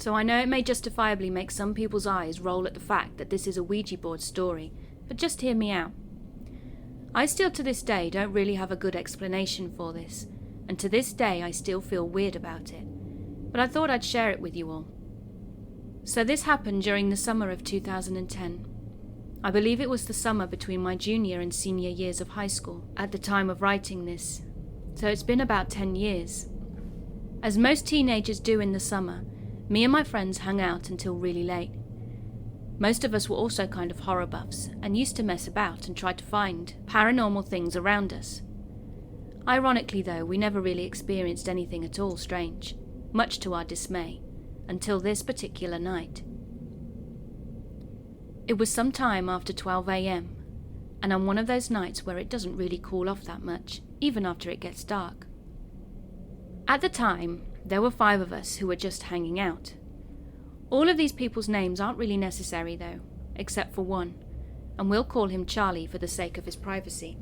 so I know it may justifiably make some people's eyes roll at the fact that this is a Ouija board story, but just hear me out. I still to this day don't really have a good explanation for this, and to this day I still feel weird about it, but I thought I'd share it with you all. So this happened during the summer of 2010. I believe it was the summer between my junior and senior years of high school at the time of writing this, so it's been about 10 years. As most teenagers do in the summer, me and my friends hung out until really late. Most of us were also kind of horror buffs and used to mess about and try to find paranormal things around us. Ironically though, we never really experienced anything at all strange, much to our dismay, until this particular night. It was some time after 12 a.m, and on one of those nights where it doesn't really cool off that much, even after it gets dark. At the time, there were 5 of us who were just hanging out. All of these people's names aren't really necessary though, except for one, and we'll call him Charlie for the sake of his privacy.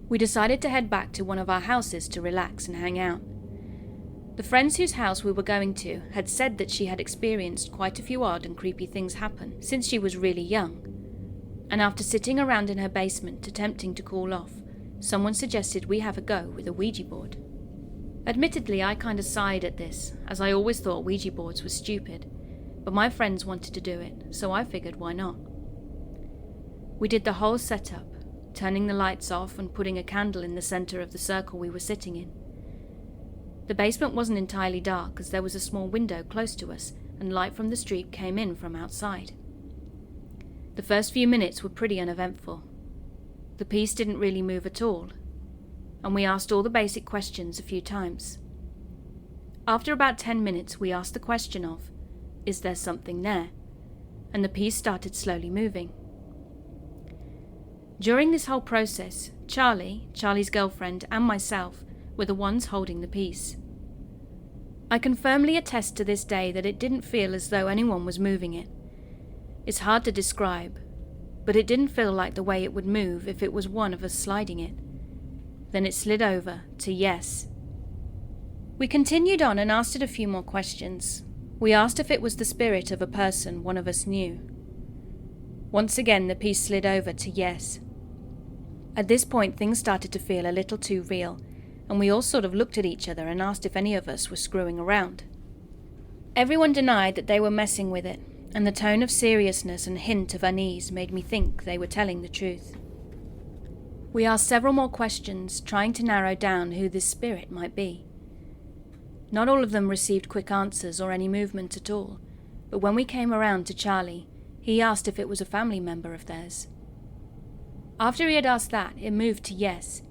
We decided to head back to one of our houses to relax and hang out. The friends whose house we were going to had said that she had experienced quite a few odd and creepy things happen since she was really young, and after sitting around in her basement attempting to cool off, someone suggested we have a go with a Ouija board. Admittedly, I kind of sighed at this, as I always thought Ouija boards were stupid, but my friends wanted to do it, so I figured why not. We did the whole setup, turning the lights off and putting a candle in the center of the circle we were sitting in. The basement wasn't entirely dark as there was a small window close to us and light from the street came in from outside. The first few minutes were pretty uneventful. The piece didn't really move at all, and we asked all the basic questions a few times. After about 10 minutes we asked the question of, is there something there? And the piece started slowly moving. During this whole process, Charlie's girlfriend, and myself were the ones holding the piece. I can firmly attest to this day that it didn't feel as though anyone was moving it. It's hard to describe, but it didn't feel like the way it would move if it was one of us sliding it. Then it slid over to yes. We continued on and asked it a few more questions. We asked if it was the spirit of a person one of us knew. Once again the piece slid over to yes. At this point things started to feel a little too real, and we all sort of looked at each other and asked if any of us were screwing around. Everyone denied that they were messing with it, and the tone of seriousness and hint of unease made me think they were telling the truth. We asked several more questions, trying to narrow down who this spirit might be. Not all of them received quick answers or any movement at all, but when we came around to Charlie, he asked if it was a family member of theirs. After he had asked that, it moved to yes,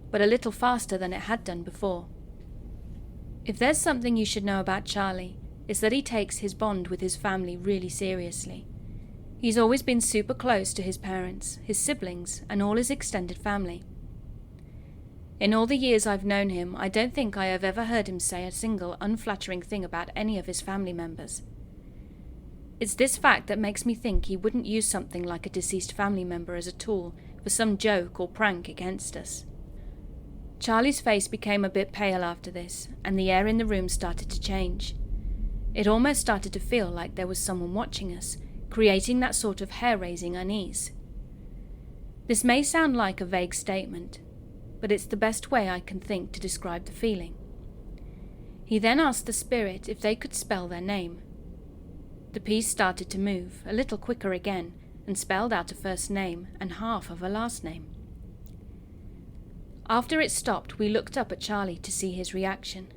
but a little faster than it had done before. If there's something you should know about Charlie, it's that he takes his bond with his family really seriously. He's always been super close to his parents, his siblings, and all his extended family. In all the years I've known him, I don't think I have ever heard him say a single unflattering thing about any of his family members. It's this fact that makes me think he wouldn't use something like a deceased family member as a tool for some joke or prank against us. Charlie's face became a bit pale after this, and the air in the room started to change. It almost started to feel like there was someone watching us, creating that sort of hair-raising unease. This may sound like a vague statement, but it's the best way I can think to describe the feeling. He then asked the spirit if they could spell their name. The piece started to move, a little quicker again, and spelled out a first name and half of a last name. After it stopped, we looked up at Charlie to see his reaction.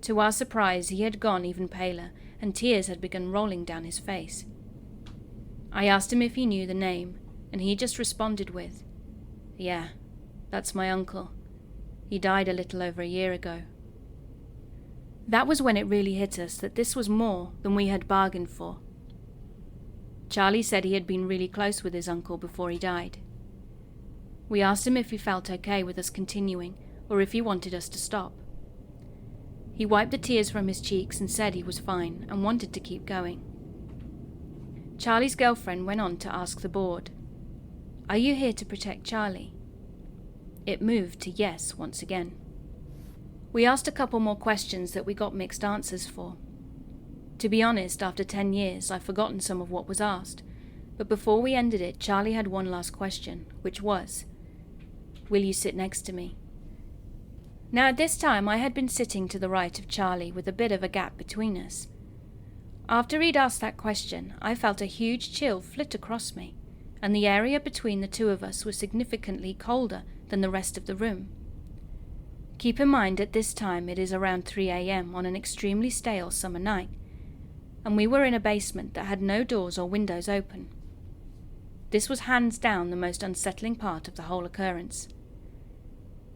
To our surprise, he had gone even paler, and tears had begun rolling down his face. I asked him if he knew the name, and he just responded with, "Yeah, that's my uncle. He died a little over a year ago." That was when it really hit us that this was more than we had bargained for. Charlie said he had been really close with his uncle before he died. We asked him if he felt okay with us continuing, or if he wanted us to stop. He wiped the tears from his cheeks and said he was fine and wanted to keep going. Charlie's girlfriend went on to ask the board, "Are you here to protect Charlie?" It moved to yes once again. We asked a couple more questions that we got mixed answers for. To be honest, after 10 years, I've forgotten some of what was asked, but before we ended it, Charlie had one last question, which was, "Will you sit next to me?" Now at this time I had been sitting to the right of Charlie with a bit of a gap between us. After he'd asked that question, I felt a huge chill flit across me, and the area between the two of us was significantly colder than the rest of the room. Keep in mind at this time it is around 3 a.m. on an extremely stale summer night, and we were in a basement that had no doors or windows open. This was hands down the most unsettling part of the whole occurrence.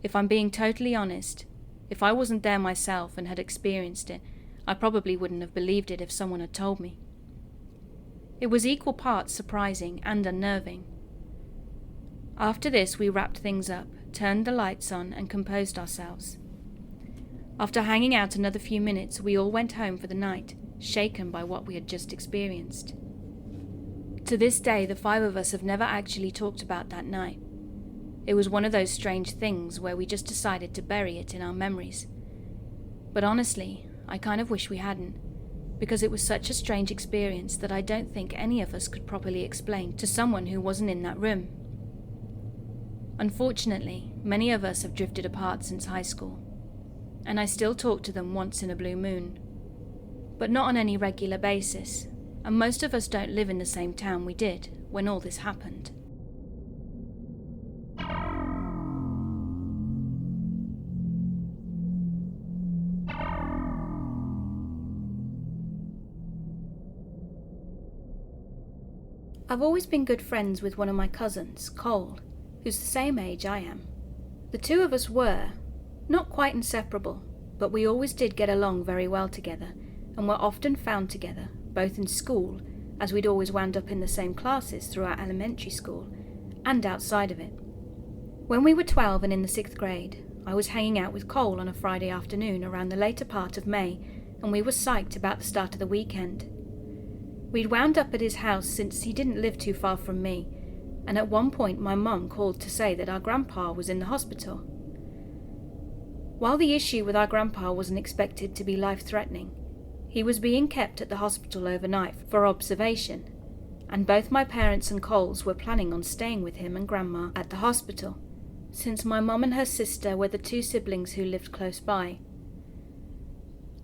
If I'm being totally honest, if I wasn't there myself and had experienced it, I probably wouldn't have believed it if someone had told me. It was equal parts surprising and unnerving. After this we wrapped things up, turned the lights on and composed ourselves. After hanging out another few minutes, we all went home for the night, shaken by what we had just experienced. To this day, the 5 of us have never actually talked about that night. It was one of those strange things where we just decided to bury it in our memories. But honestly, I kind of wish we hadn't, because it was such a strange experience that I don't think any of us could properly explain to someone who wasn't in that room. Unfortunately, many of us have drifted apart since high school, and I still talk to them once in a blue moon, but not on any regular basis, and most of us don't live in the same town we did when all this happened. I've always been good friends with one of my cousins, Cole, who's the same age I am. The two of us were, not quite inseparable, but we always did get along very well together, and were often found together, both in school, as we'd always wound up in the same classes throughout elementary school, and outside of it. When we were 12 and in the 6th grade, I was hanging out with Cole on a Friday afternoon around the later part of May, and we were psyched about the start of the weekend. We'd wound up at his house since he didn't live too far from me, and at one point my mum called to say that our grandpa was in the hospital. While the issue with our grandpa wasn't expected to be life-threatening, he was being kept at the hospital overnight for observation, and both my parents and Cole's were planning on staying with him and Grandma at the hospital, since my mum and her sister were the 2 siblings who lived close by.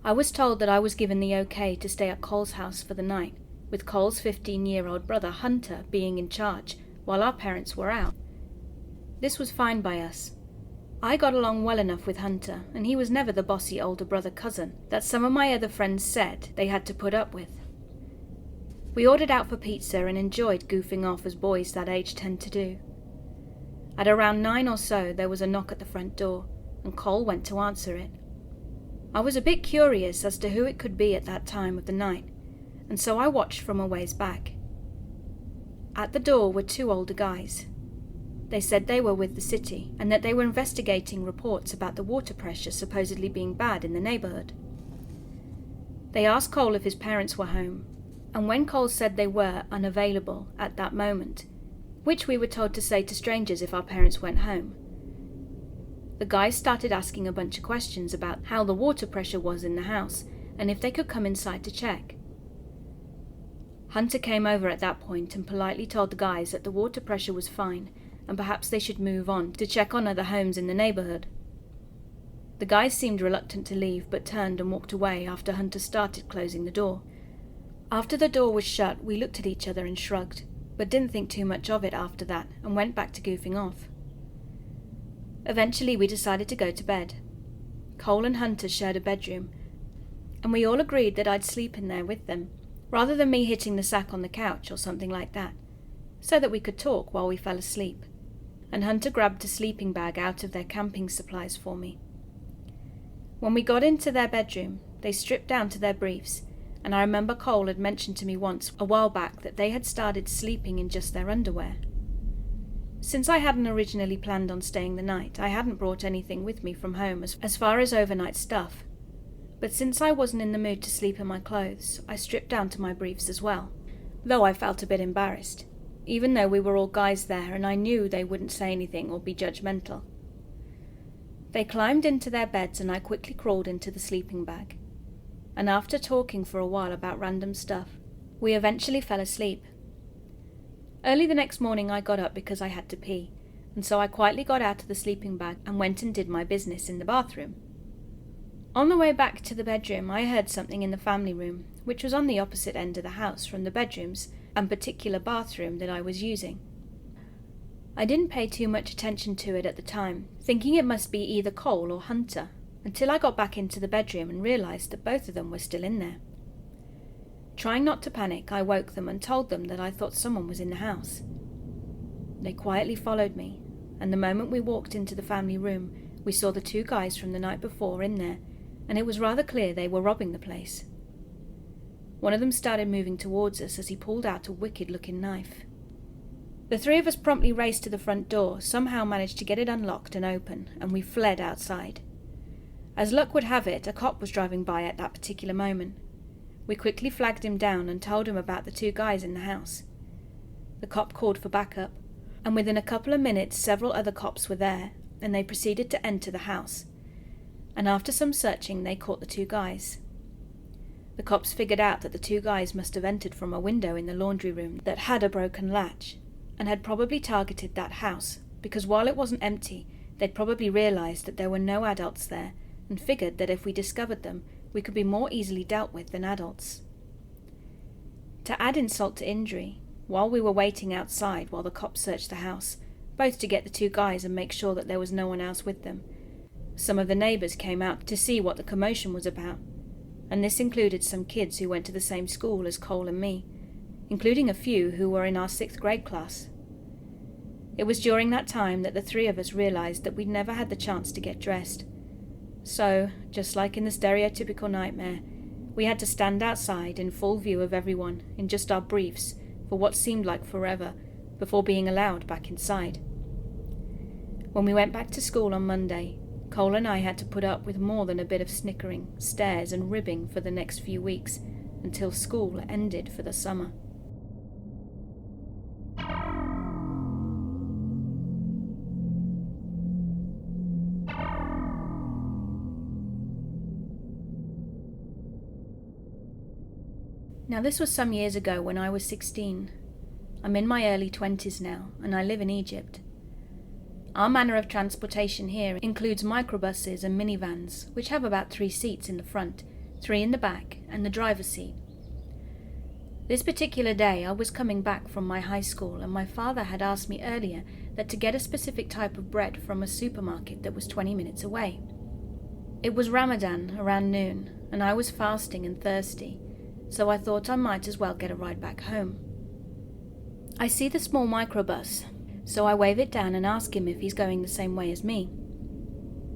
I was told that I was given the okay to stay at Cole's house for the night, with Cole's 15-year-old brother Hunter being in charge while our parents were out. This was fine by us. I got along well enough with Hunter, and he was never the bossy older brother cousin that some of my other friends said they had to put up with. We ordered out for pizza and enjoyed goofing off as boys that age tend to do. At around 9 or so, there was a knock at the front door, and Cole went to answer it. I was a bit curious as to who it could be at that time of the night, and so I watched from a ways back. At the door were 2 older guys. They said they were with the city, and that they were investigating reports about the water pressure supposedly being bad in the neighborhood. They asked Cole if his parents were home, and when Cole said they were unavailable at that moment, which we were told to say to strangers if our parents went home, the guys started asking a bunch of questions about how the water pressure was in the house, and if they could come inside to check. Hunter came over at that point and politely told the guys that the water pressure was fine, and perhaps they should move on to check on other homes in the neighborhood. The guys seemed reluctant to leave, but turned and walked away after Hunter started closing the door. After the door was shut, we looked at each other and shrugged, but didn't think too much of it after that, and went back to goofing off. Eventually we decided to go to bed. Cole and Hunter shared a bedroom, and we all agreed that I'd sleep in there with them, rather than me hitting the sack on the couch or something like that, so that we could talk while we fell asleep, and Hunter grabbed a sleeping bag out of their camping supplies for me. When we got into their bedroom, they stripped down to their briefs, and I remember Cole had mentioned to me once a while back that they had started sleeping in just their underwear. Since I hadn't originally planned on staying the night, I hadn't brought anything with me from home as far as overnight stuff, but since I wasn't in the mood to sleep in my clothes, I stripped down to my briefs as well, though I felt a bit embarrassed, even though we were all guys there and I knew they wouldn't say anything or be judgmental. They climbed into their beds and I quickly crawled into the sleeping bag. And after talking for a while about random stuff, we eventually fell asleep. Early the next morning I got up because I had to pee, and so I quietly got out of the sleeping bag and went and did my business in the bathroom. On the way back to the bedroom, I heard something in the family room, which was on the opposite end of the house from the bedrooms and particular bathroom that I was using. I didn't pay too much attention to it at the time, thinking it must be either Cole or Hunter, until I got back into the bedroom and realised that both of them were still in there. Trying not to panic, I woke them and told them that I thought someone was in the house. They quietly followed me, and the moment we walked into the family room, we saw the 2 guys from the night before in there, and it was rather clear they were robbing the place. One of them started moving towards us as he pulled out a wicked-looking knife. The 3 of us promptly raced to the front door, somehow managed to get it unlocked and open, and we fled outside. As luck would have it, a cop was driving by at that particular moment. We quickly flagged him down and told him about the 2 guys in the house. The cop called for backup, and within a couple of minutes several other cops were there, and they proceeded to enter the house. And after some searching, they caught the 2 guys. The cops figured out that the 2 guys must have entered from a window in the laundry room that had a broken latch, and had probably targeted that house, because while it wasn't empty, they'd probably realised that there were no adults there, and figured that if we discovered them, we could be more easily dealt with than adults. To add insult to injury, while we were waiting outside while the cops searched the house, both to get the 2 guys and make sure that there was no one else with them, some of the neighbours came out to see what the commotion was about, and this included some kids who went to the same school as Cole and me, including a few who were in our 6th grade class. It was during that time that the 3 of us realised that we'd never had the chance to get dressed. So, just like in the stereotypical nightmare, we had to stand outside in full view of everyone in just our briefs for what seemed like forever before being allowed back inside. When we went back to school on Monday, Cole and I had to put up with more than a bit of snickering, stares and ribbing for the next few weeks until school ended for the summer. Now this was some years ago when I was 16. I'm in my early 20s now, and I live in Egypt. Our manner of transportation here includes microbuses and minivans, which have about 3 seats in the front, 3 in the back, and the driver's seat. This particular day I was coming back from my high school, and my father had asked me earlier that to get a specific type of bread from a supermarket that was 20 minutes away. It was Ramadan around noon, and I was fasting and thirsty, so I thought I might as well get a ride back home. I see the small microbus, so I wave it down and ask him if he's going the same way as me.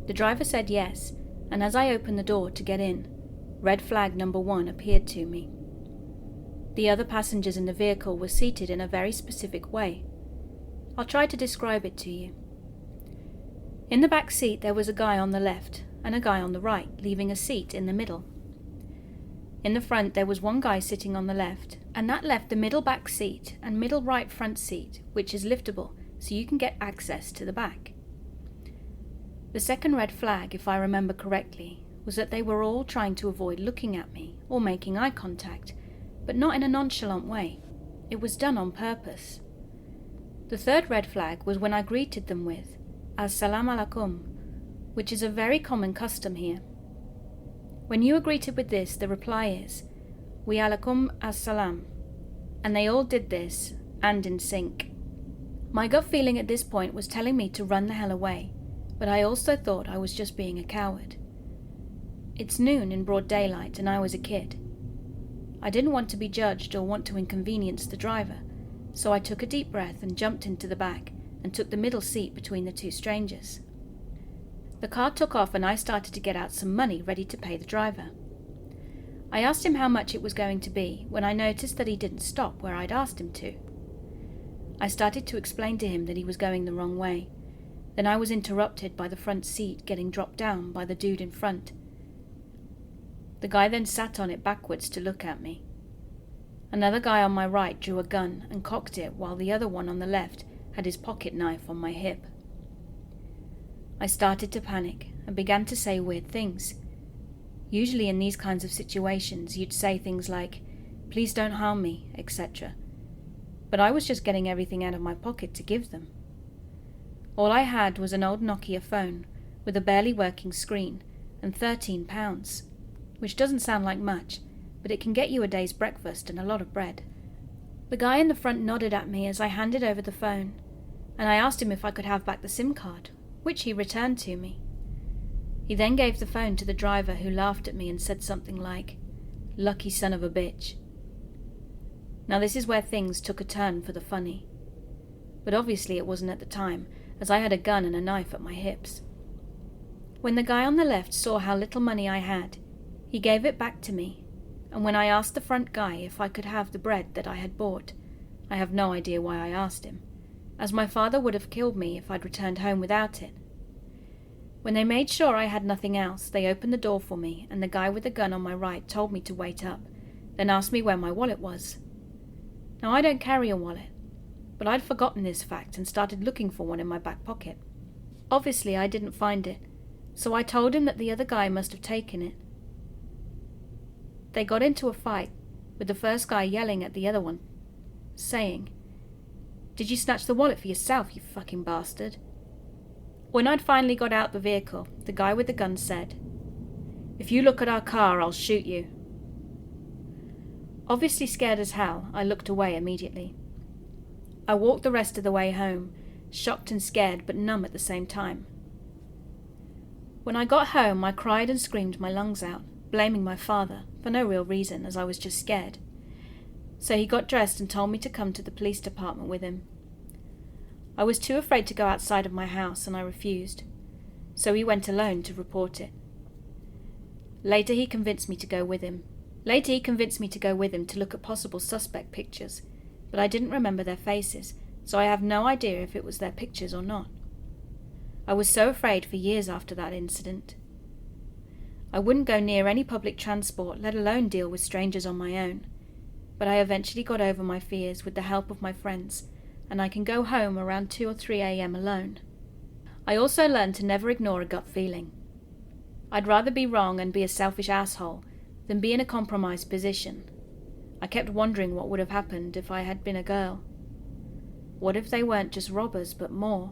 The driver said yes, and as I opened the door to get in, red flag number 1 appeared to me. The other passengers in the vehicle were seated in a very specific way. I'll try to describe it to you. In the back seat there was a guy on the left and a guy on the right, leaving a seat in the middle. In the front there was one guy sitting on the left, and that left the middle back seat and middle right front seat, which is liftable, so you can get access to the back. The second red flag, if I remember correctly, was that they were all trying to avoid looking at me or making eye contact, but not in a nonchalant way. It was done on purpose. The third red flag was when I greeted them with "As-salamu alaikum," which is a very common custom here. When you are greeted with this, the reply is "Wa alaikum as-salam," and they all did this, and in sync. My gut feeling at this point was telling me to run the hell away, but I also thought I was just being a coward. It's noon in broad daylight, and I was a kid. I didn't want to be judged or want to inconvenience the driver, so I took a deep breath and jumped into the back and took the middle seat between the 2 strangers. The car took off and I started to get out some money ready to pay the driver. I asked him how much it was going to be when I noticed that he didn't stop where I'd asked him to. I started to explain to him that he was going the wrong way. Then I was interrupted by the front seat getting dropped down by the dude in front. The guy then sat on it backwards to look at me. Another guy on my right drew a gun and cocked it while the other one on the left had his pocket knife on my hip. I started to panic and began to say weird things. Usually in these kinds of situations you'd say things like, "Please don't harm me," etc. But I was just getting everything out of my pocket to give them. All I had was an old Nokia phone with a barely working screen and £13, which doesn't sound like much, but it can get you a day's breakfast and a lot of bread. The guy in the front nodded at me as I handed over the phone, and I asked him if I could have back the SIM card, which he returned to me. He then gave the phone to the driver, who laughed at me and said something like, "Lucky son of a bitch." Now this is where things took a turn for the funny. But obviously it wasn't at the time, as I had a gun and a knife at my hips. When the guy on the left saw how little money I had, he gave it back to me, and when I asked the front guy if I could have the bread that I had bought, I have no idea why I asked him, as my father would have killed me if I'd returned home without it. When they made sure I had nothing else, they opened the door for me, and the guy with the gun on my right told me to wait up, then asked me where my wallet was. Now I don't carry a wallet, but I'd forgotten this fact and started looking for one in my back pocket. Obviously I didn't find it, so I told him that the other guy must have taken it. They got into a fight, with the first guy yelling at the other one, saying, "Did you snatch the wallet for yourself, you fucking bastard?" When I'd finally got out the vehicle, the guy with the gun said, "If you look at our car, I'll shoot you." Obviously scared as hell, I looked away immediately. I walked the rest of the way home, shocked and scared but numb at the same time. When I got home, I cried and screamed my lungs out, blaming my father, for no real reason, as I was just scared. So he got dressed and told me to come to the police department with him. I was too afraid to go outside of my house, and I refused, so he went alone to report it. Later he convinced me to go with him to look at possible suspect pictures, but I didn't remember their faces, so I have no idea if it was their pictures or not. I was so afraid for years after that incident. I wouldn't go near any public transport, let alone deal with strangers on my own, but I eventually got over my fears with the help of my friends, and I can go home around 2 or 3 a.m. alone. I also learned to never ignore a gut feeling. I'd rather be wrong and be a selfish asshole than be in a compromised position. I kept wondering what would have happened if I had been a girl. What if they weren't just robbers, but more?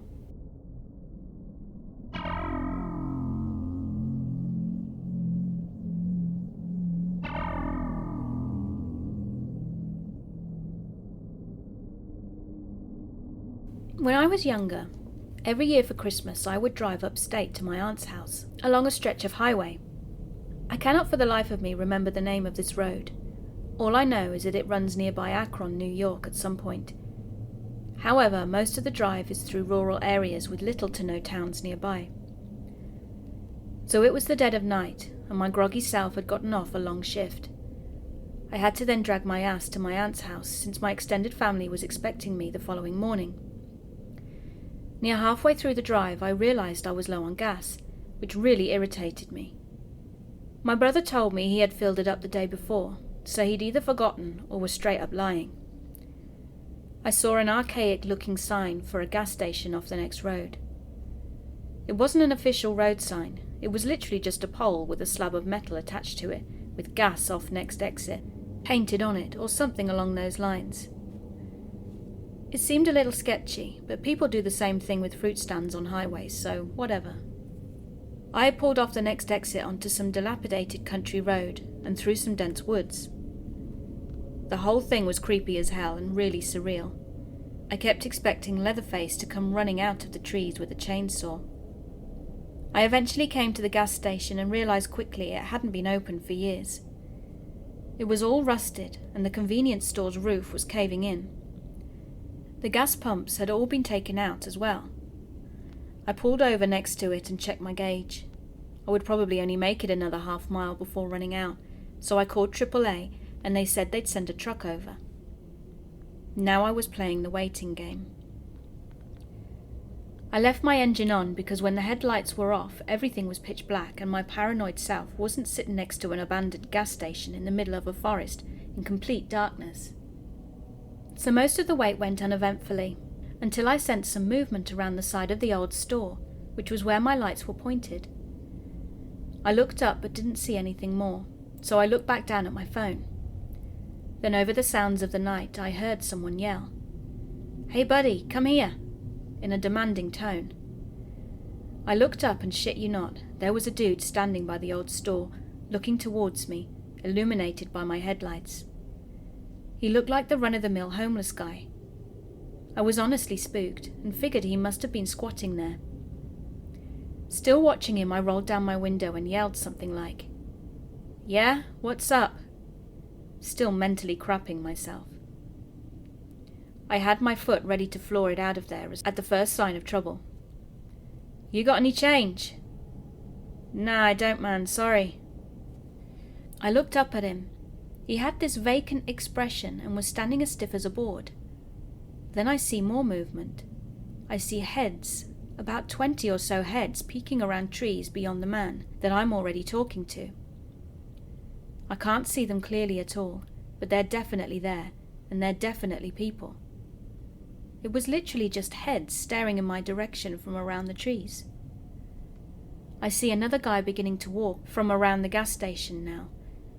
When I was younger, every year for Christmas I would drive upstate to my aunt's house, along a stretch of highway. I cannot for the life of me remember the name of this road. All I know is that it runs nearby Akron, New York at some point. However, most of the drive is through rural areas with little to no towns nearby. So it was the dead of night, and my groggy self had gotten off a long shift. I had to then drag my ass to my aunt's house since my extended family was expecting me the following morning. Near halfway through the drive, I realized I was low on gas, which really irritated me. My brother told me he had filled it up the day before, so he'd either forgotten or was straight up lying. I saw an archaic-looking sign for a gas station off the next road. It wasn't an official road sign, it was literally just a pole with a slab of metal attached to it, with gas off next exit, painted on it, or something along those lines. It seemed a little sketchy, but people do the same thing with fruit stands on highways, so whatever. I had pulled off the next exit onto some dilapidated country road and through some dense woods. The whole thing was creepy as hell and really surreal. I kept expecting Leatherface to come running out of the trees with a chainsaw. I eventually came to the gas station and realized quickly it hadn't been open for years. It was all rusted, and the convenience store's roof was caving in. The gas pumps had all been taken out as well. I pulled over next to it and checked my gauge. I would probably only make it another half mile before running out, so I called AAA and they said they'd send a truck over. Now I was playing the waiting game. I left my engine on because when the headlights were off, everything was pitch black and my paranoid self wasn't sitting next to an abandoned gas station in the middle of a forest in complete darkness. So most of the wait went uneventfully, until I sensed some movement around the side of the old store, which was where my lights were pointed. I looked up but didn't see anything more, so I looked back down at my phone. Then over the sounds of the night I heard someone yell, "Hey buddy, come here," in a demanding tone. I looked up and shit you not, there was a dude standing by the old store, looking towards me, illuminated by my headlights. He looked like the run-of-the-mill homeless guy. I was honestly spooked and figured he must have been squatting there. Still watching him, I rolled down my window and yelled something like, "Yeah, what's up?" Still mentally crapping myself. I had my foot ready to floor it out of there at the first sign of trouble. "You got any change?" "Nah, I don't, man, sorry." I looked up at him. He had this vacant expression and was standing as stiff as a board. Then I see more movement. I see heads, about 20 or so heads peeking around trees beyond the man that I'm already talking to. I can't see them clearly at all, but they're definitely there, and they're definitely people. It was literally just heads staring in my direction from around the trees. I see another guy beginning to walk from around the gas station now,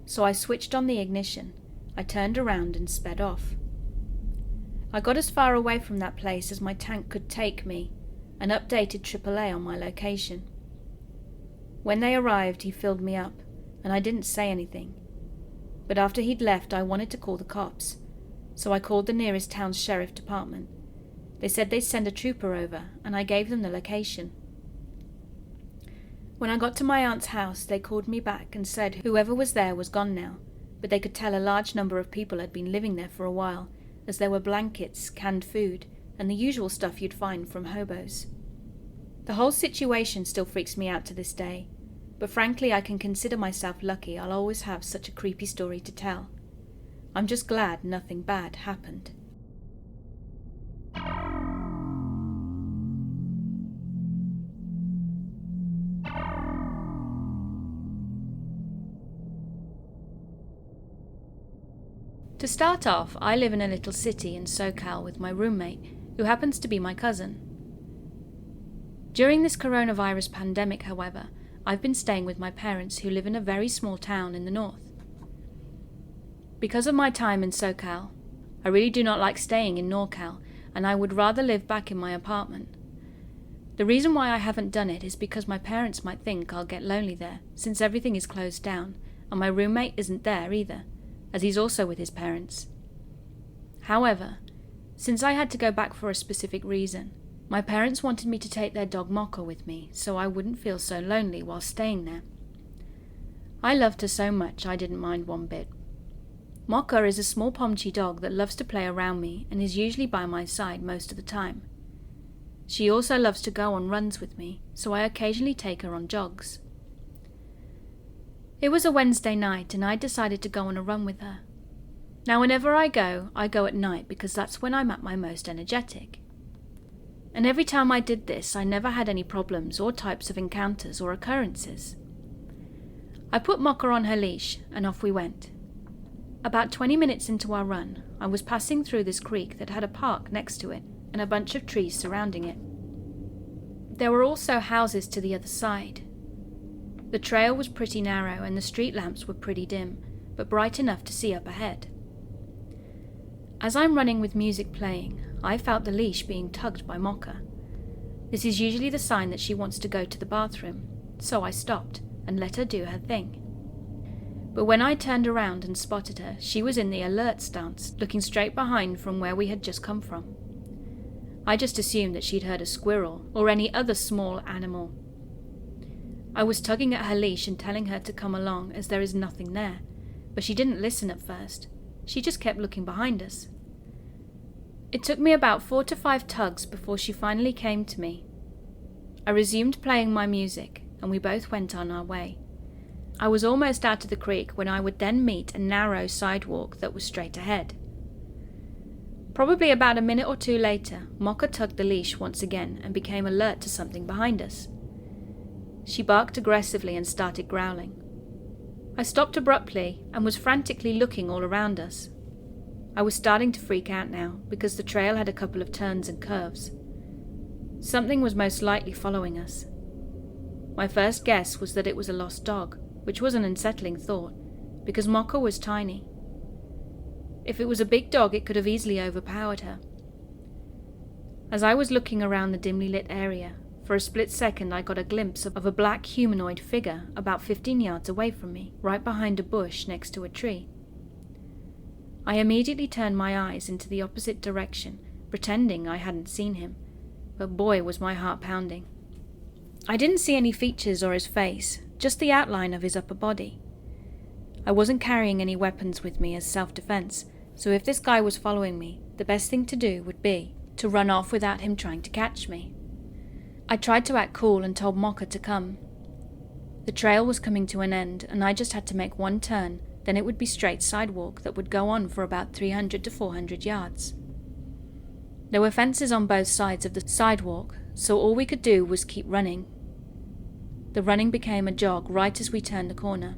so I switched on the ignition. I turned around and sped off. I got as far away from that place as my tank could take me, and updated AAA on my location. When they arrived, he filled me up, and I didn't say anything. But after he'd left, I wanted to call the cops, so I called the nearest town's sheriff department. They said they'd send a trooper over, and I gave them the location. When I got to my aunt's house, they called me back and said whoever was there was gone now, but they could tell a large number of people had been living there for a while, as there were blankets, canned food, and the usual stuff you'd find from hobos. The whole situation still freaks me out to this day, but frankly I can consider myself lucky I'll always have such a creepy story to tell. I'm just glad nothing bad happened. To start off, I live in a little city in SoCal with my roommate, who happens to be my cousin. During this coronavirus pandemic, however, I've been staying with my parents who live in a very small town in the north. Because of my time in SoCal, I really do not like staying in NorCal, and I would rather live back in my apartment. The reason why I haven't done it is because my parents might think I'll get lonely there, since everything is closed down, and my roommate isn't there either, as he's also with his parents. However, since I had to go back for a specific reason, my parents wanted me to take their dog Mocha with me so I wouldn't feel so lonely while staying there. I loved her so much I didn't mind one bit. Mocha is a small Pomchi dog that loves to play around me and is usually by my side most of the time. She also loves to go on runs with me, so I occasionally take her on jogs. It was a Wednesday night and I decided to go on a run with her. Now whenever I go at night because that's when I'm at my most energetic. And every time I did this, I never had any problems or types of encounters or occurrences. I put Mocha on her leash and off we went. About 20 minutes into our run, I was passing through this creek that had a park next to it and a bunch of trees surrounding it. There were also houses to the other side. The trail was pretty narrow and the street lamps were pretty dim, but bright enough to see up ahead. As I'm running with music playing, I felt the leash being tugged by Mocha. This is usually the sign that she wants to go to the bathroom, so I stopped and let her do her thing. But when I turned around and spotted her, she was in the alert stance, looking straight behind from where we had just come from. I just assumed that she'd heard a squirrel or any other small animal. I was tugging at her leash and telling her to come along as there is nothing there, but she didn't listen at first. She just kept looking behind us. It took me about 4 to 5 tugs before she finally came to me. I resumed playing my music and we both went on our way. I was almost out of the creek when I would then meet a narrow sidewalk that was straight ahead. Probably about a minute or two later, Mocha tugged the leash once again and became alert to something behind us. She barked aggressively and started growling. I stopped abruptly and was frantically looking all around us. I was starting to freak out now because the trail had a couple of turns and curves. Something was most likely following us. My first guess was that it was a lost dog, which was an unsettling thought, because Mocha was tiny. If it was a big dog, it could have easily overpowered her. As I was looking around the dimly lit area, for a split second I got a glimpse of a black humanoid figure about 15 yards away from me, right behind a bush next to a tree. I immediately turned my eyes into the opposite direction, pretending I hadn't seen him, but boy was my heart pounding. I didn't see any features or his face, just the outline of his upper body. I wasn't carrying any weapons with me as self-defense, so if this guy was following me, the best thing to do would be to run off without him trying to catch me. I tried to act cool and told Mocha to come. The trail was coming to an end, and I just had to make one turn, then it would be straight sidewalk that would go on for about 300 to 400 yards. There were fences on both sides of the sidewalk, so all we could do was keep running. The running became a jog right as we turned the corner.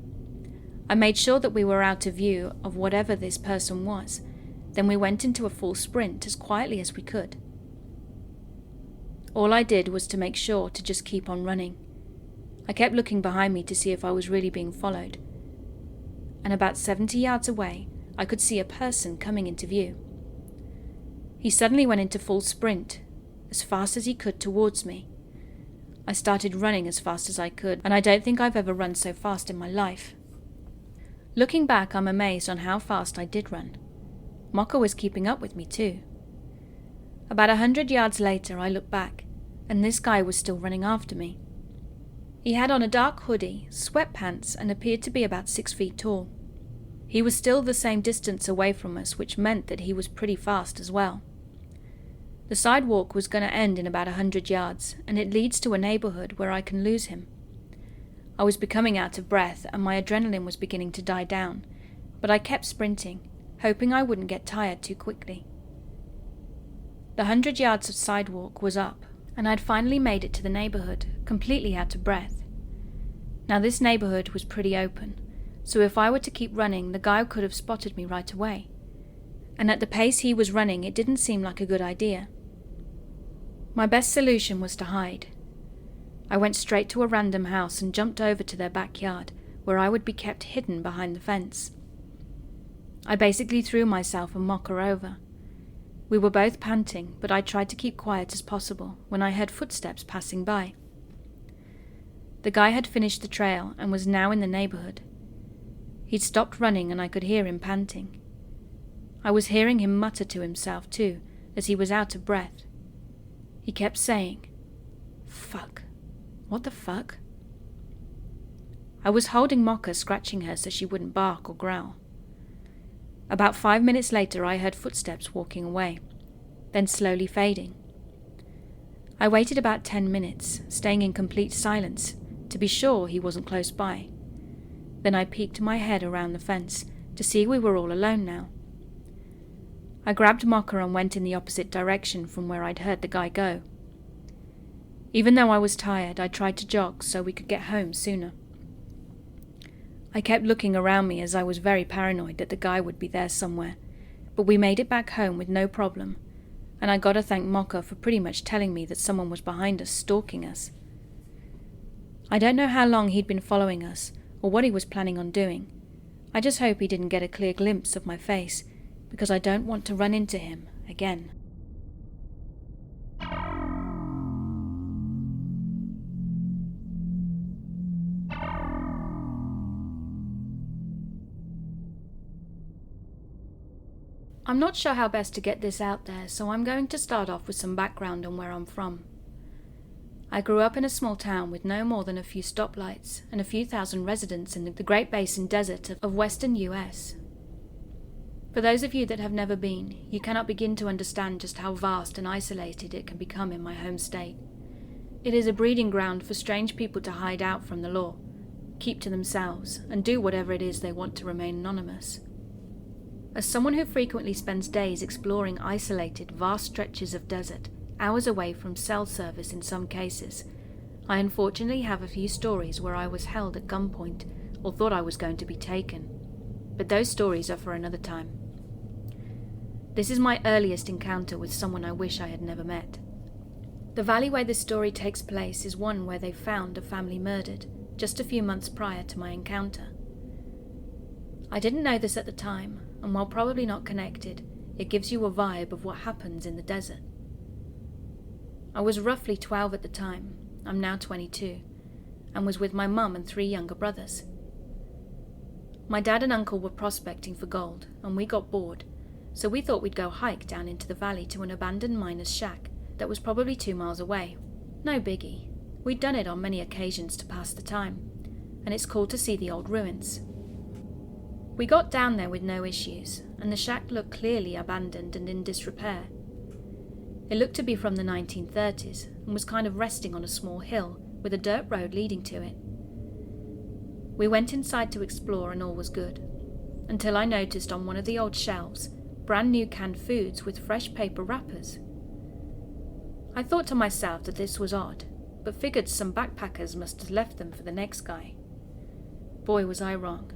I made sure that we were out of view of whatever this person was, then we went into a full sprint as quietly as we could. All I did was to make sure to just keep on running. I kept looking behind me to see if I was really being followed, and about 70 yards away, I could see a person coming into view. He suddenly went into full sprint, as fast as he could towards me. I started running as fast as I could, and I don't think I've ever run so fast in my life. Looking back, I'm amazed on how fast I did run. Mocha was keeping up with me too. About 100 yards later, I looked back, and this guy was still running after me. He had on a dark hoodie, sweatpants, and appeared to be about 6 feet tall. He was still the same distance away from us, which meant that he was pretty fast as well. The sidewalk was going to end in about 100 yards, and it leads to a neighborhood where I can lose him. I was becoming out of breath, and my adrenaline was beginning to die down, but I kept sprinting, hoping I wouldn't get tired too quickly. The 100 yards of sidewalk was up, and I'd finally made it to the neighborhood, completely out of breath. Now this neighborhood was pretty open, so if I were to keep running, the guy could have spotted me right away. And at the pace he was running, it didn't seem like a good idea. My best solution was to hide. I went straight to a random house and jumped over to their backyard, where I would be kept hidden behind the fence. I basically threw myself and Mocha over. We were both panting, but I tried to keep quiet as possible when I heard footsteps passing by. The guy had finished the trail and was now in the neighborhood. He'd stopped running and I could hear him panting. I was hearing him mutter to himself too, as he was out of breath. He kept saying, "Fuck. What the fuck?" I was holding Mocha, scratching her so she wouldn't bark or growl. About 5 minutes later I heard footsteps walking away, then slowly fading. I waited about 10 minutes, staying in complete silence, to be sure he wasn't close by. Then I peeked my head around the fence to see we were all alone now. I grabbed Mocha and went in the opposite direction from where I'd heard the guy go. Even though I was tired, I tried to jog so we could get home sooner. I kept looking around me as I was very paranoid that the guy would be there somewhere, but we made it back home with no problem, and I gotta thank Mocha for pretty much telling me that someone was behind us, stalking us. I don't know how long he'd been following us, or what he was planning on doing. I just hope he didn't get a clear glimpse of my face, because I don't want to run into him again. I'm not sure how best to get this out there, so I'm going to start off with some background on where I'm from. I grew up in a small town with no more than a few stoplights and a few thousand residents in the Great Basin Desert of western US. For those of you that have never been, you cannot begin to understand just how vast and isolated it can become in my home state. It is a breeding ground for strange people to hide out from the law, keep to themselves, and do whatever it is they want to remain anonymous. As someone who frequently spends days exploring isolated, vast stretches of desert, hours away from cell service in some cases, I unfortunately have a few stories where I was held at gunpoint or thought I was going to be taken. But those stories are for another time. This is my earliest encounter with someone I wish I had never met. The valley where this story takes place is one where they found a family murdered, just a few months prior to my encounter. I didn't know this at the time, and while probably not connected, it gives you a vibe of what happens in the desert. I was roughly 12 at the time, I'm now 22, and was with my mum and 3 younger brothers. My dad and uncle were prospecting for gold, and we got bored, so we thought we'd go hike down into the valley to an abandoned miner's shack that was probably 2 miles away. No biggie. We'd done it on many occasions to pass the time, and it's cool to see the old ruins. We got down there with no issues, and the shack looked clearly abandoned and in disrepair. It looked to be from the 1930s and was kind of resting on a small hill with a dirt road leading to it. We went inside to explore and all was good, until I noticed on one of the old shelves brand new canned foods with fresh paper wrappers. I thought to myself that this was odd, but figured some backpackers must have left them for the next guy. Boy, was I wrong.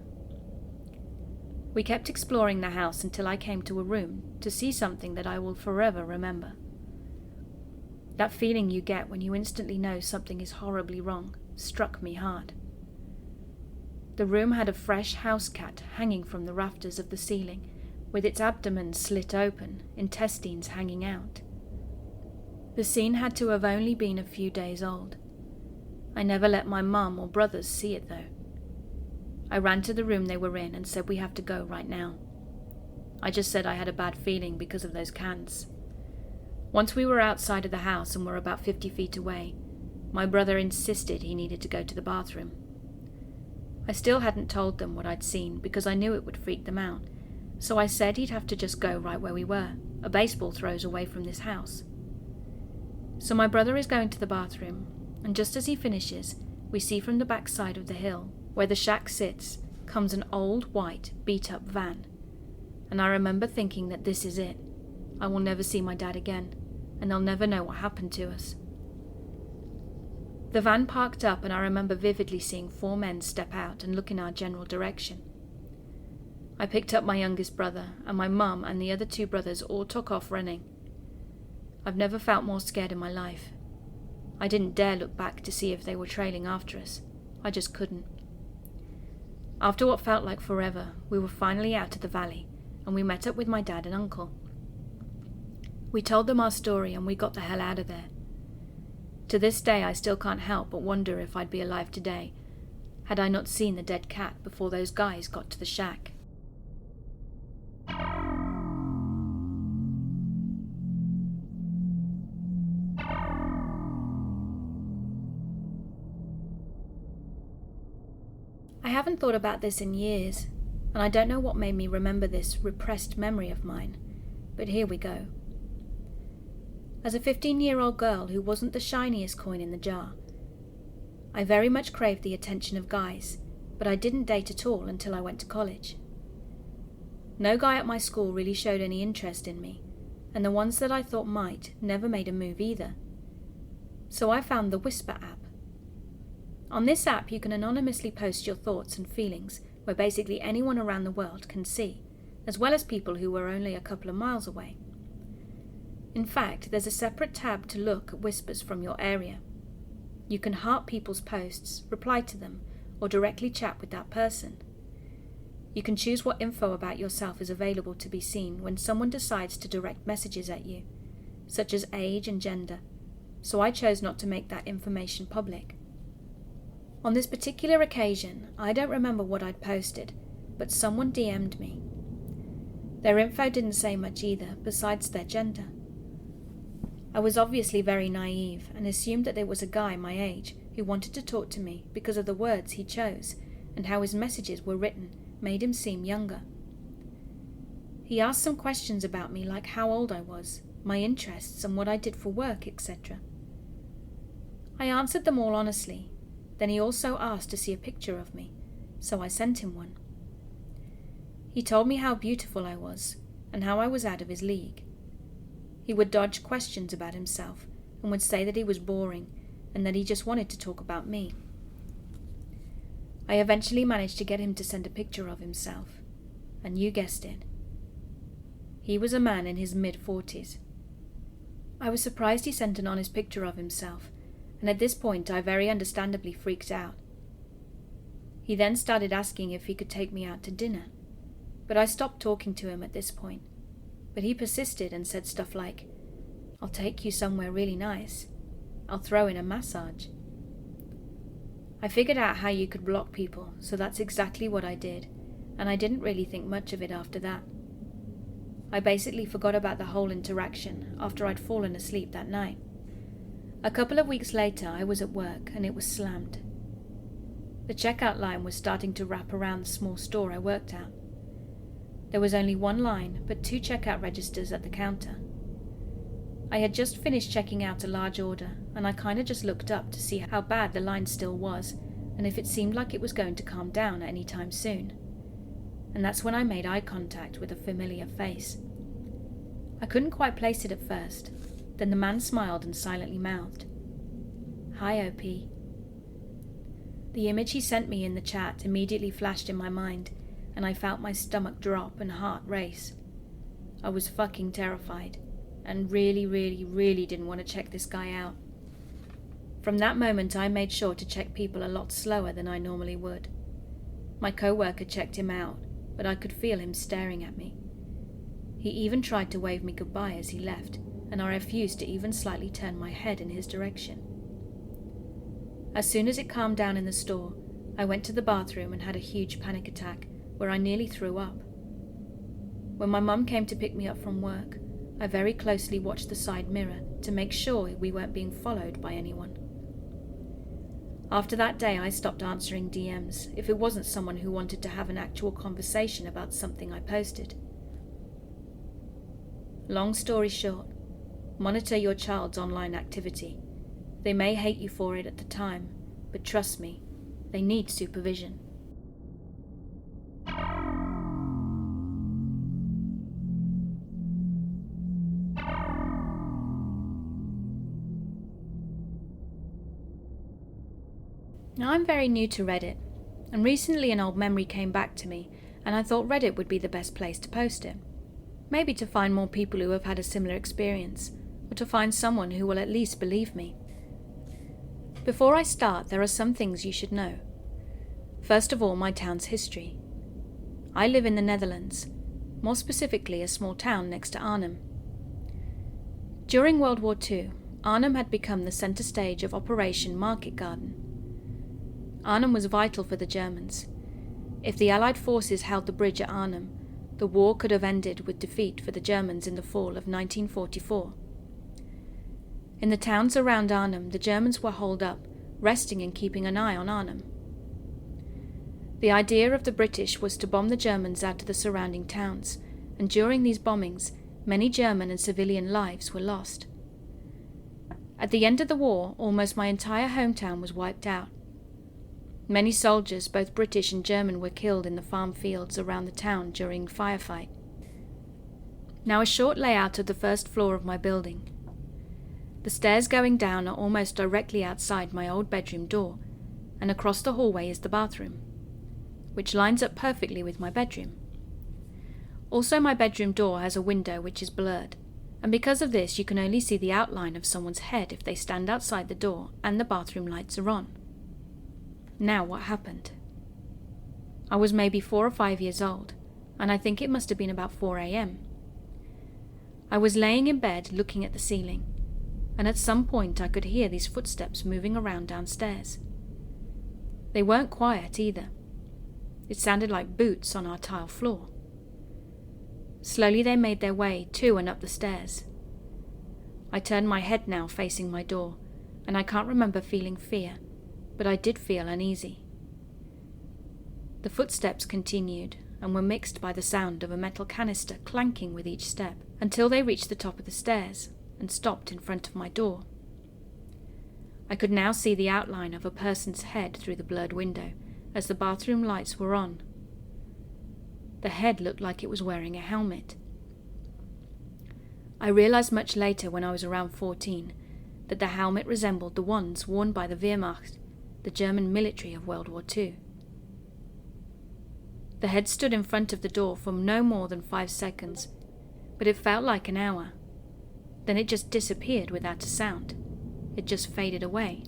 We kept exploring the house until I came to a room to see something that I will forever remember. That feeling you get when you instantly know something is horribly wrong struck me hard. The room had a fresh house cat hanging from the rafters of the ceiling, with its abdomen slit open, intestines hanging out. The scene had to have only been a few days old. I never let my mum or brothers see it though. I ran to the room they were in and said we have to go right now. I just said I had a bad feeling because of those cans. Once we were outside of the house and were about 50 feet away, my brother insisted he needed to go to the bathroom. I still hadn't told them what I'd seen because I knew it would freak them out, so I said he'd have to just go right where we were, a baseball throws away from this house. So my brother is going to the bathroom, and just as he finishes, we see from the back side of the hill, where the shack sits, comes an old, white, beat-up van. And I remember thinking that this is it. I will never see my dad again, and they'll never know what happened to us. The van parked up, and I remember vividly seeing 4 men step out and look in our general direction. I picked up my youngest brother, and my mum and the other 2 brothers all took off running. I've never felt more scared in my life. I didn't dare look back to see if they were trailing after us. I just couldn't. After what felt like forever, we were finally out of the valley, and we met up with my dad and uncle. We told them our story and we got the hell out of there. To this day I still can't help but wonder if I'd be alive today, had I not seen the dead cat before those guys got to the shack. I haven't thought about this in years, and I don't know what made me remember this repressed memory of mine, but here we go. As a 15-year-old girl who wasn't the shiniest coin in the jar, I very much craved the attention of guys, but I didn't date at all until I went to college. No guy at my school really showed any interest in me, and the ones that I thought might never made a move either. So I found the Whisper app. On this app you can anonymously post your thoughts and feelings where basically anyone around the world can see, as well as people who were only a couple of miles away. In fact, there's a separate tab to look at whispers from your area. You can heart people's posts, reply to them, or directly chat with that person. You can choose what info about yourself is available to be seen when someone decides to direct messages at you, such as age and gender, so I chose not to make that information public. On this particular occasion, I don't remember what I'd posted, but someone DM'd me. Their info didn't say much either, besides their gender. I was obviously very naive and assumed that it was a guy my age who wanted to talk to me because of the words he chose and how his messages were written made him seem younger. He asked some questions about me, like how old I was, my interests and what I did for work, etc. I answered them all honestly. Then he also asked to see a picture of me, so I sent him one. He told me how beautiful I was and how I was out of his league. He would dodge questions about himself and would say that he was boring and that he just wanted to talk about me. I eventually managed to get him to send a picture of himself, and you guessed it. He was a man in his mid-40s. I was surprised he sent an honest picture of himself, and at this point I very understandably freaked out. He then started asking if he could take me out to dinner, but I stopped talking to him at this point. But he persisted and said stuff like, "I'll take you somewhere really nice. I'll throw in a massage." I figured out how you could block people, so that's exactly what I did, and I didn't really think much of it after that. I basically forgot about the whole interaction after I'd fallen asleep that night. A couple of weeks later, I was at work and it was slammed. The checkout line was starting to wrap around the small store I worked at. There was only one line, but 2 checkout registers at the counter. I had just finished checking out a large order, and I kinda just looked up to see how bad the line still was, and if it seemed like it was going to calm down any time soon. And that's when I made eye contact with a familiar face. I couldn't quite place it at first. Then the man smiled and silently mouthed, "Hi, OP." The image he sent me in the chat immediately flashed in my mind, and I felt my stomach drop and heart race. I was fucking terrified, and really didn't want to check this guy out. From that moment, I made sure to check people a lot slower than I normally would. My coworker checked him out, but I could feel him staring at me. He even tried to wave me goodbye as he left, and I refused to even slightly turn my head in his direction. As soon as it calmed down in the store, I went to the bathroom and had a huge panic attack where I nearly threw up. When my mum came to pick me up from work, I very closely watched the side mirror to make sure we weren't being followed by anyone. After that day, I stopped answering DMs if it wasn't someone who wanted to have an actual conversation about something I posted. Long story short, monitor your child's online activity. They may hate you for it at the time, but trust me, they need supervision. Now, I'm very new to Reddit, and recently an old memory came back to me, and I thought Reddit would be the best place to post it. Maybe to find more people who have had a similar experience, or to find someone who will at least believe me. Before I start, there are some things you should know. First of all, my town's history. I live in the Netherlands, more specifically a small town next to Arnhem. During World War II, Arnhem had become the centre stage of Operation Market Garden. Arnhem was vital for the Germans. If the Allied forces held the bridge at Arnhem, the war could have ended with defeat for the Germans in the fall of 1944. In the towns around Arnhem, the Germans were holed up, resting and keeping an eye on Arnhem. The idea of the British was to bomb the Germans out of the surrounding towns, and during these bombings, many German and civilian lives were lost. At the end of the war, almost my entire hometown was wiped out. Many soldiers, both British and German, were killed in the farm fields around the town during a firefight. Now, a short layout of the first floor of my building. The stairs going down are almost directly outside my old bedroom door, and across the hallway is the bathroom, which lines up perfectly with my bedroom. Also, my bedroom door has a window which is blurred, and because of this you can only see the outline of someone's head if they stand outside the door and the bathroom lights are on. Now, what happened? I was maybe 4 or 5 years old, and I think it must have been about 4 a.m. I was laying in bed looking at the ceiling, and at some point I could hear these footsteps moving around downstairs. They weren't quiet either. It sounded like boots on our tile floor. Slowly they made their way to and up the stairs. I turned my head now facing my door, and I can't remember feeling fear, but I did feel uneasy. The footsteps continued and were mixed by the sound of a metal canister clanking with each step until they reached the top of the stairs and stopped in front of my door. I could now see the outline of a person's head through the blurred window as the bathroom lights were on. The head looked like it was wearing a helmet. I realized much later, when I was around 14, that the helmet resembled the ones worn by the Wehrmacht, the German military of World War II. The head stood in front of the door for no more than 5 seconds, but it felt like an hour. Then it just disappeared without a sound. It just faded away.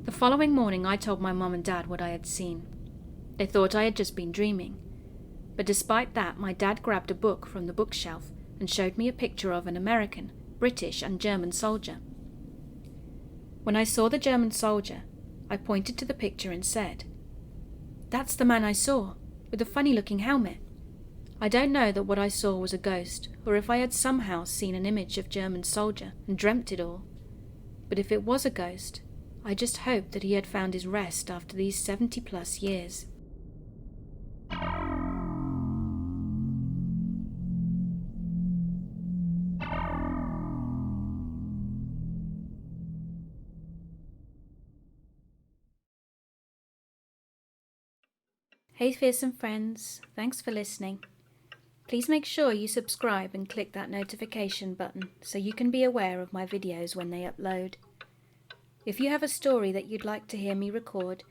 The following morning I told my mum and dad what I had seen. They thought I had just been dreaming. But despite that, my dad grabbed a book from the bookshelf and showed me a picture of an American, British and German soldier. When I saw the German soldier, I pointed to the picture and said, "That's the man I saw, with the funny-looking helmet." I don't know that what I saw was a ghost, or if I had somehow seen an image of German soldier and dreamt it all. But if it was a ghost, I just hoped that he had found his rest after these 70+ years. Hey fearsome friends, thanks for listening. Please make sure you subscribe and click that notification button so you can be aware of my videos when they upload. If you have a story that you'd like to hear me record,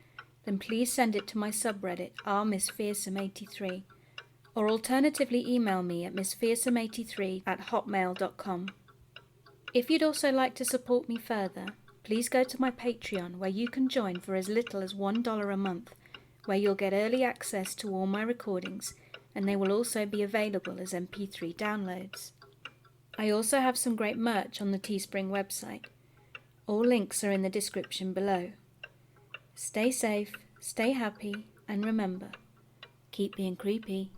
then please send it to my subreddit rmissfearsome83, or alternatively email me at missfearsome83@hotmail.com. If you'd also like to support me further, please go to my Patreon, where you can join for as little as $1 a month, where you'll get early access to all my recordings, and they will also be available as MP3 downloads. I also have some great merch on the Teespring website. All links are in the description below. Stay safe, stay happy, and remember, keep being creepy.